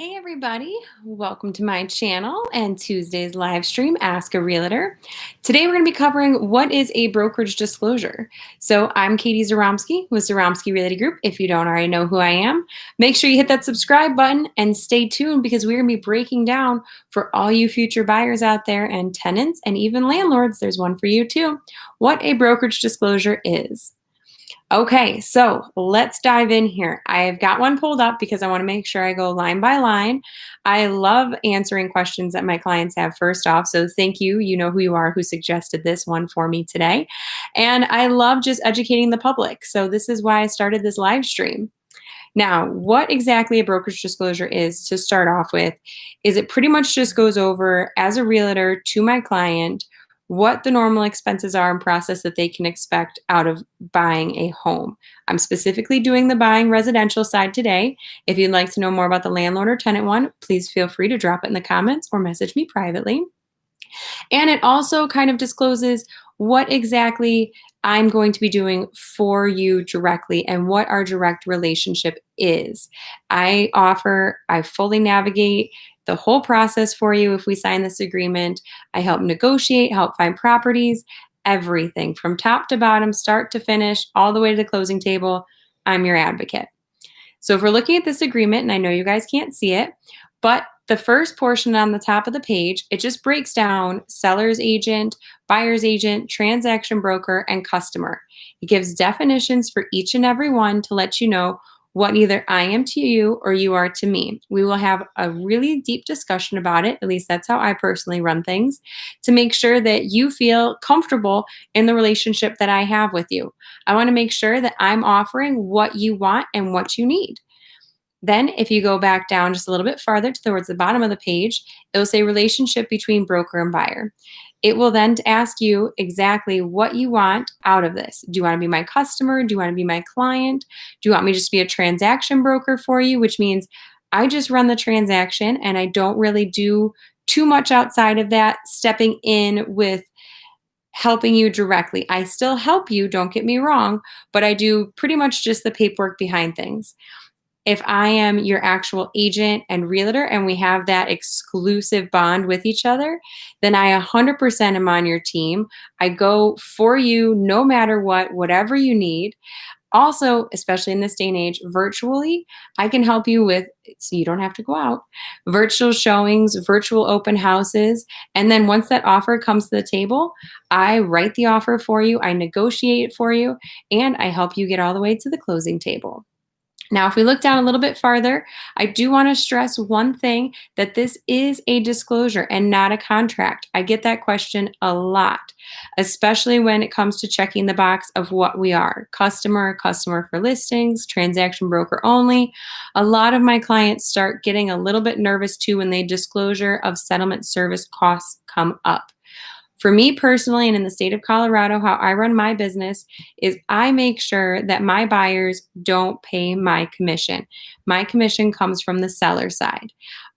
Hey everybody, welcome to my channel and Tuesday's live stream, Ask a Realtor. Today we're going to be covering what is a brokerage disclosure. So I'm katizuromski with Zoromski Realty Group. If you don't already know who I am, make sure you hit that subscribe button and stay tuned because we're going to be breaking down for all you future buyers out there and tenants and even landlords, there's one for you too, what a brokerage disclosure is. Okay, so let's dive in here. I've got one pulled up because I want to make sure I go line by line. I love answering questions that my clients have first off. So thank you. You know who you are who suggested this one for me today. And I love just educating the public. So this is why I started this live stream. Now, what exactly a brokerage disclosure is to start off with is it pretty much just goes over as a realtor to my client what the normal expenses are and process that they can expect out of buying a home. I'm specifically doing the buying residential side today. If you'd like to know more about the landlord or tenant one, please feel free to drop it in the comments or message me privately. And it also kind of discloses what exactly I'm going to be doing for you directly and what our direct relationship is. I fully navigate the whole process for you if we sign this agreement. I help negotiate, help find properties, everything from top to bottom, start to finish, all the way to the closing table. I'm your advocate. So if we're looking at this agreement, and I know you guys can't see it, but the first portion on the top of the page, it just breaks down seller's agent, buyer's agent, transaction broker, and customer. It gives definitions for each and every one to let you know what either I am to you or you are to me. We will have a really deep discussion about it. At least that's how I personally run things, to make sure that you feel comfortable in the relationship that I have with you. I want to make sure that I'm offering what you want and what you need. Then, if you go back down just a little bit farther towards the bottom of the page, it will say relationship between broker and buyer. It will then ask you exactly what you want out of this. Do you want to be my customer? Do you want to be my client? Do you want me to just be a transaction broker for you? Which means I just run the transaction and I don't really do too much outside of that, stepping in with helping you directly. I still help you, don't get me wrong, but I do pretty much just the paperwork behind things. If I am your actual agent and realtor and we have that exclusive bond with each other, then I 100% am on your team. I go for you no matter what, whatever you need. Also, especially in this day and age, virtually, I can help you with, so you don't have to go out, virtual showings, virtual open houses. And then once that offer comes to the table, I write the offer for you, I negotiate it for you, and I help you get all the way to the closing table. Now, if we look down a little bit farther, I do want to stress one thing, that this is a disclosure and not a contract. I get that question a lot, especially when it comes to checking the box of what we are: customer for listings, transaction broker only. A lot of my clients start getting a little bit nervous too when the disclosure of settlement service costs come up. For me personally, and in the state of Colorado, how I run my business is I make sure that my buyers don't pay my commission. My commission comes from the seller side.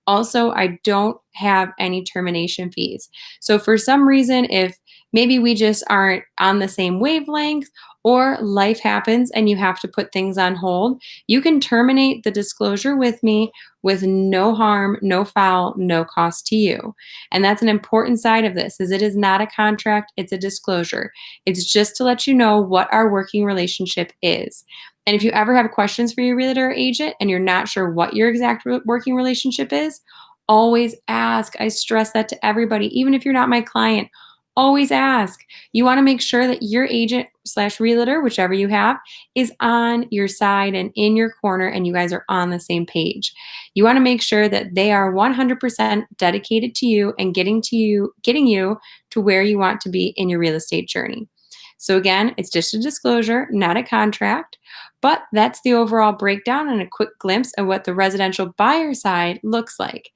Also, I don't have any termination fees. So for some reason, if maybe we just aren't on the same wavelength or life happens and you have to put things on hold, you can terminate the disclosure with me with no harm, no foul, no cost to you. And that's an important side of this, is it is not a contract, it's a disclosure. It's just to let you know what our working relationship is. And if you ever have questions for your realtor or agent and you're not sure what your exact working relationship is, always ask. I stress that to everybody, even if you're not my client. Always ask. You want to make sure that your agent / realtor, whichever you have, is on your side and in your corner and you guys are on the same page. You want to make sure that they are 100% dedicated to you and getting you to where you want to be in your real estate journey. So again, it's just a disclosure, not a contract, but that's the overall breakdown and a quick glimpse of what the residential buyer side looks like.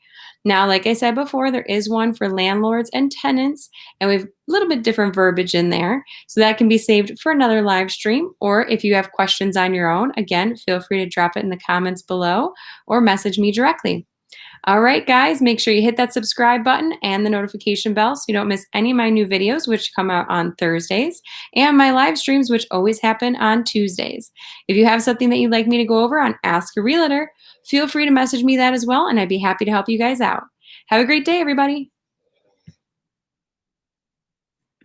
Now, like I said before, there is one for landlords and tenants, and we have a little bit different verbiage in there. So that can be saved for another live stream, or if you have questions on your own, again, feel free to drop it in the comments below or message me directly. All right, guys, make sure you hit that subscribe button and the notification bell so you don't miss any of my new videos, which come out on Thursdays, and my live streams, which always happen on Tuesdays. If you have something that you'd like me to go over on Ask a Realtor, feel free to message me that as well, and I'd be happy to help you guys out. Have a great day, everybody.